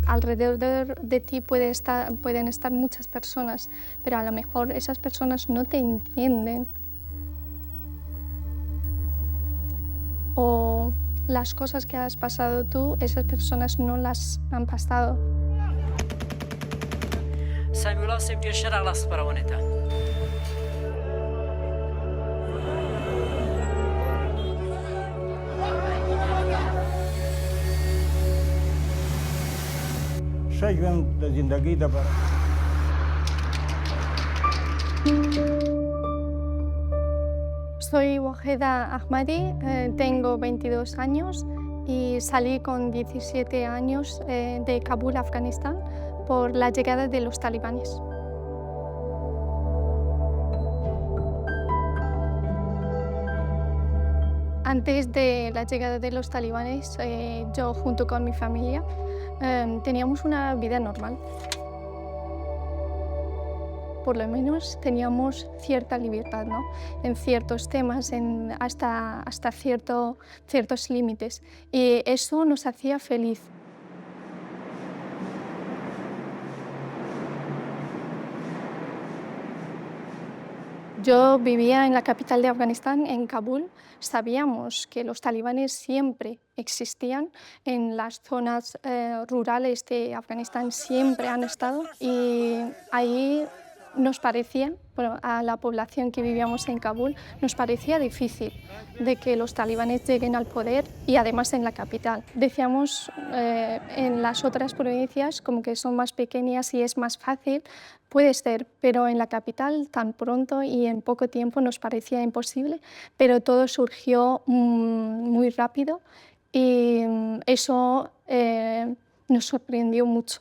alrededor de ti pueden estar muchas personas, pero a lo mejor esas personas no te entienden. O las cosas que has pasado tú, esas personas no las han pasado. سامي ولا سيب ديال الشارع على الصبر ونتا ښه ژوند د زندګۍ د Soy Waheda Ahmadi, tengo 22 años y salí con 17 años de Kabul, Afganistán, por la llegada de los talibanes. Antes de la llegada de los talibanes, yo junto con mi familia teníamos una vida normal. Por lo menos teníamos cierta libertad, ¿no? En ciertos temas, hasta ciertos límites. Y eso nos hacía feliz. Yo vivía en la capital de Afganistán, en Kabul. Sabíamos que los talibanes siempre existían en las zonas rurales de Afganistán, siempre han estado. Y ahí nos parecía, bueno, a la población que vivíamos en Kabul, nos parecía difícil de que los talibanes lleguen al poder y además en la capital. Decíamos en las otras provincias como que son más pequeñas y es más fácil, puede ser, pero en la capital tan pronto y en poco tiempo nos parecía imposible, pero todo surgió muy rápido y eso nos sorprendió mucho.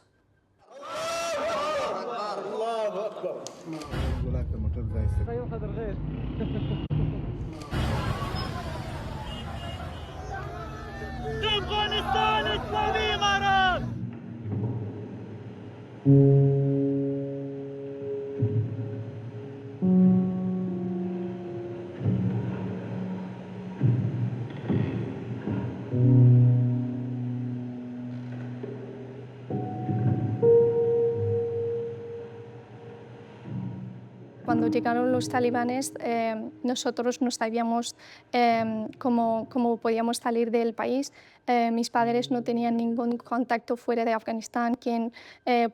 Cuando llegaron los talibanes, nosotros no sabíamos cómo podíamos salir del país. Mis padres no tenían ningún contacto fuera de Afganistán quien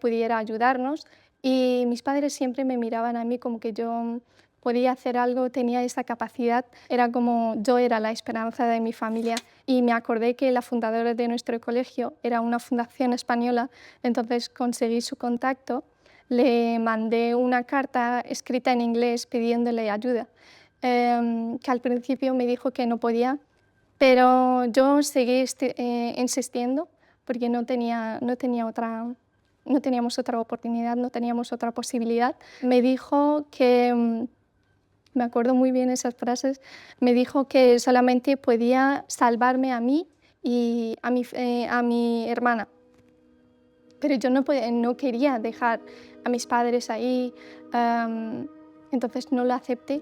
pudiera ayudarnos. Y mis padres siempre me miraban a mí como que yo podía hacer algo, tenía esa capacidad. Era como yo era la esperanza de mi familia. Y me acordé que la fundadora de nuestro colegio era una fundación española, entonces conseguí su contacto. Le mandé una carta escrita en inglés pidiéndole ayuda, que al principio me dijo que no podía, pero yo seguí insistiendo porque no teníamos otra oportunidad, no teníamos otra posibilidad. Me dijo que, me acuerdo muy bien esas frases, me dijo que solamente podía salvarme a mí y a mi hermana. Pero yo no quería dejar a mis padres ahí, entonces no lo acepté.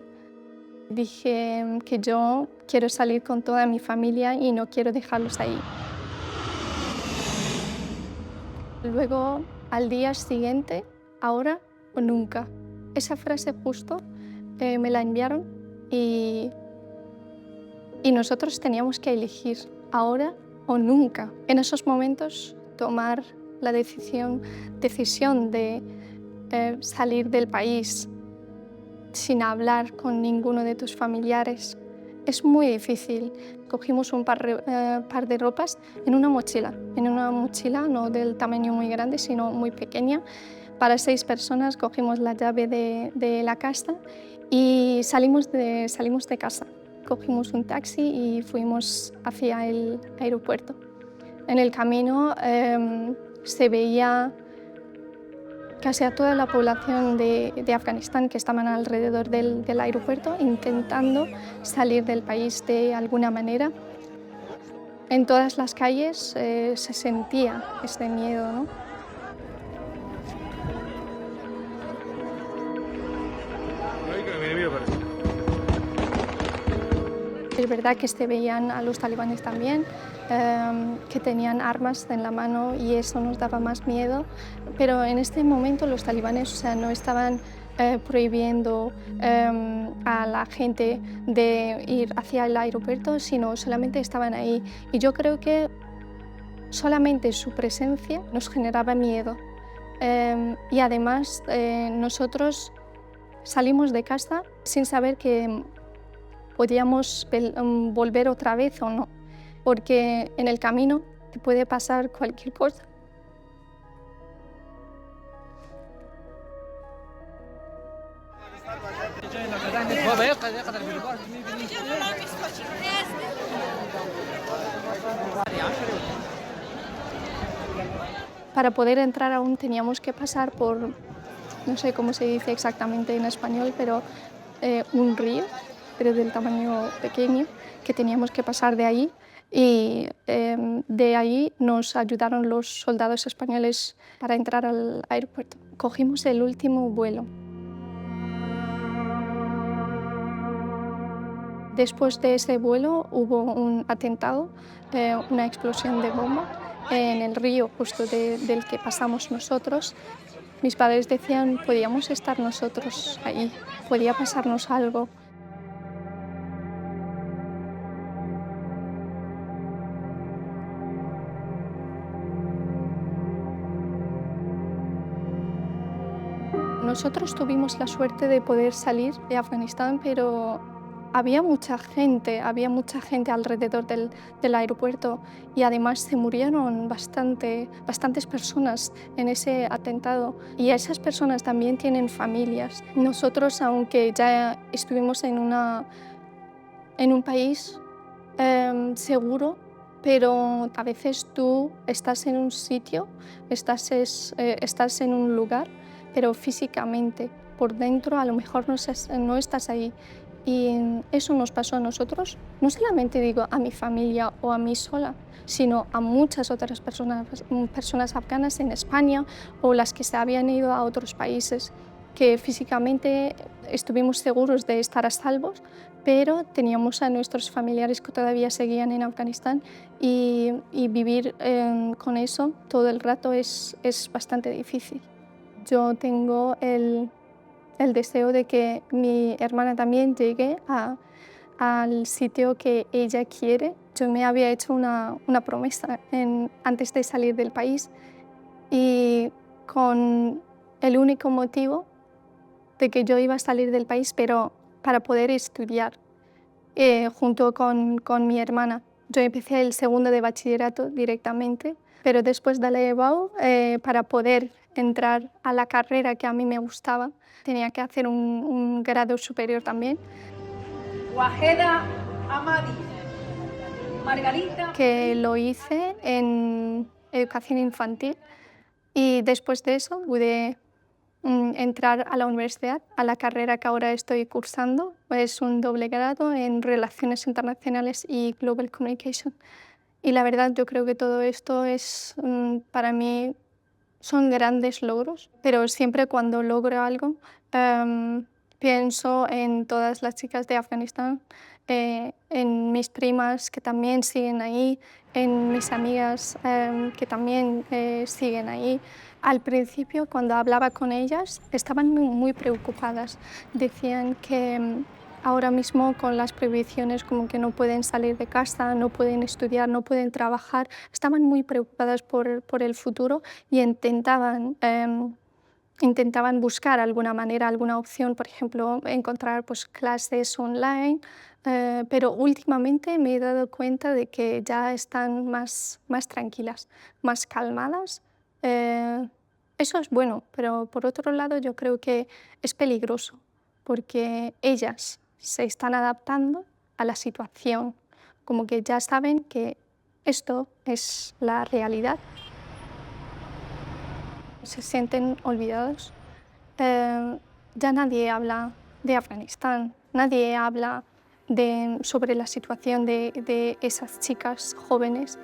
Dije que yo quiero salir con toda mi familia y no quiero dejarlos ahí. Luego, al día siguiente, ahora o nunca. Esa frase justo me la enviaron y nosotros teníamos que elegir ahora o nunca. En esos momentos, tomar la decisión de salir del país sin hablar con ninguno de tus familiares es muy difícil. Cogimos un par de ropas en una mochila no del tamaño muy grande, sino muy pequeña. Para 6 personas cogimos la llave de la casa y salimos de casa. Cogimos un taxi y fuimos hacia el aeropuerto. En el camino se veía casi a toda la población de Afganistán que estaban alrededor del aeropuerto intentando salir del país de alguna manera. En todas las calles se sentía este miedo, ¿no? verdad que se veían a los talibanes también, que tenían armas en la mano y eso nos daba más miedo. Pero en este momento los talibanes, o sea, no estaban prohibiendo a la gente de ir hacia el aeropuerto, sino solamente estaban ahí. Y yo creo que solamente su presencia nos generaba miedo. Y además nosotros salimos de casa sin saber que podíamos volver otra vez o no, porque en el camino te puede pasar cualquier cosa. Para poder entrar aún teníamos que pasar por, no sé cómo se dice exactamente en español, pero un río, pero del tamaño pequeño, que teníamos que pasar de ahí. Y de ahí nos ayudaron los soldados españoles para entrar al aeropuerto. Cogimos el último vuelo. Después de ese vuelo hubo un atentado, una explosión de bomba en el río justo del que pasamos nosotros. Mis padres decían, podíamos estar nosotros ahí, podía pasarnos algo. Nosotros tuvimos la suerte de poder salir de Afganistán, pero había mucha gente alrededor del aeropuerto y además se murieron bastantes personas en ese atentado y esas personas también tienen familias. Nosotros, aunque ya estuvimos en un país seguro, pero a veces tú estás en un sitio, estás en un lugar, pero físicamente, por dentro, a lo mejor no estás ahí. Y eso nos pasó a nosotros, no solamente digo a mi familia o a mí sola, sino a muchas otras personas afganas en España o las que se habían ido a otros países, que físicamente estuvimos seguros de estar a salvos, pero teníamos a nuestros familiares que todavía seguían en Afganistán y vivir con eso todo el rato es bastante difícil. Yo tengo el deseo de que mi hermana también llegue al sitio que ella quiere. Yo me había hecho una promesa antes de salir del país y con el único motivo de que yo iba a salir del país, pero para poder estudiar junto con mi hermana. Yo empecé el segundo de bachillerato directamente, pero después de la EBAU, para poder entrar a la carrera que a mí me gustaba, tenía que hacer un grado superior también. Wajeda Amadi, Margarita. Que lo hice en educación infantil y después de eso pude entrar a la universidad, a la carrera que ahora estoy cursando. Es un doble grado en Relaciones Internacionales y Global Communication. Y la verdad yo creo que todo esto es, para mí, son grandes logros, pero siempre cuando logro algo pienso en todas las chicas de Afganistán, en mis primas que también siguen ahí, en mis amigas que también siguen ahí. Al principio, cuando hablaba con ellas, estaban muy preocupadas. Decían que ahora mismo con las prohibiciones como que no pueden salir de casa, no pueden estudiar, no pueden trabajar. Estaban muy preocupadas por el futuro y intentaban buscar alguna manera, alguna opción, por ejemplo, encontrar pues, clases online, pero últimamente me he dado cuenta de que ya están más tranquilas, más calmadas. Eso es bueno, pero por otro lado yo creo que es peligroso, porque ellas se están adaptando a la situación, como que ya saben que esto es la realidad. Se sienten olvidados. Ya nadie habla de Afganistán, nadie habla sobre la situación de esas chicas jóvenes.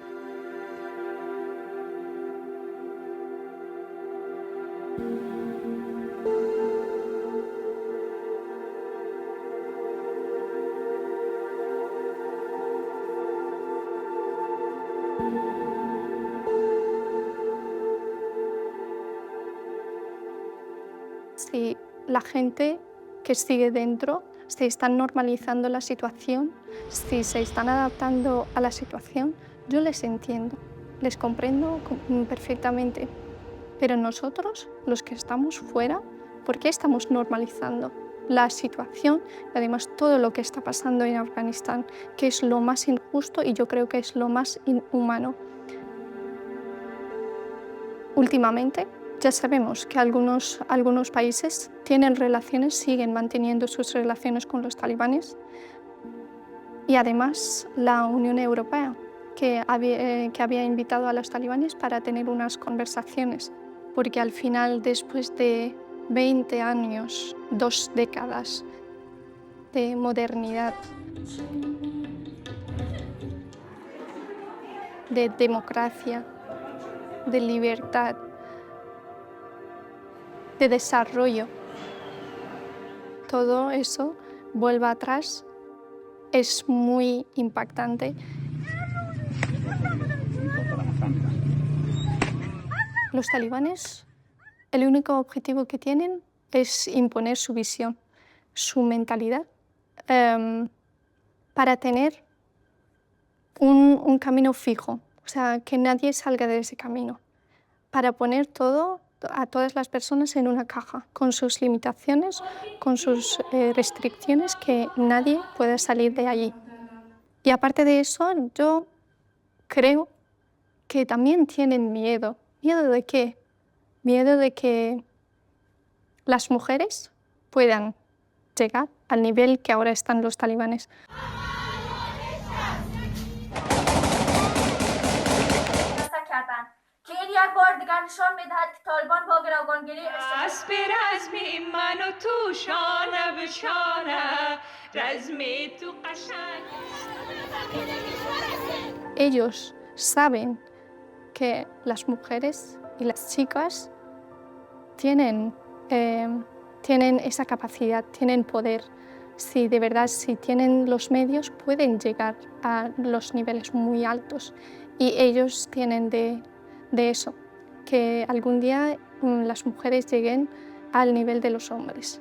si la gente que sigue dentro se está normalizando la situación, si se están adaptando a la situación. Yo les entiendo, les comprendo perfectamente. Pero nosotros, los que estamos fuera, ¿por qué estamos normalizando la situación y además todo lo que está pasando en Afganistán, que es lo más injusto y yo creo que es lo más inhumano? Últimamente ya sabemos que algunos países tienen relaciones, siguen manteniendo sus relaciones con los talibanes, y además la Unión Europea, que había invitado a los talibanes para tener unas conversaciones, porque al final, después de 20 años, 2 décadas de modernidad, de democracia, de libertad, de desarrollo, todo eso vuelva atrás, es muy impactante. Los talibanes, el único objetivo que tienen es imponer su visión, su mentalidad, para tener un camino fijo, o sea, que nadie salga de ese camino, para poner a todas las personas en una caja, con sus limitaciones, con sus restricciones, que nadie pueda salir de allí. Y aparte de eso, yo creo que también tienen miedo. ¿Miedo de qué? Miedo de que las mujeres puedan llegar al nivel que ahora están los talibanes. Ellos saben que las mujeres y las chicas tienen esa capacidad, tienen poder. Si de verdad, si tienen los medios, pueden llegar a los niveles muy altos. Y ellos tienen de eso, que algún día las mujeres lleguen al nivel de los hombres.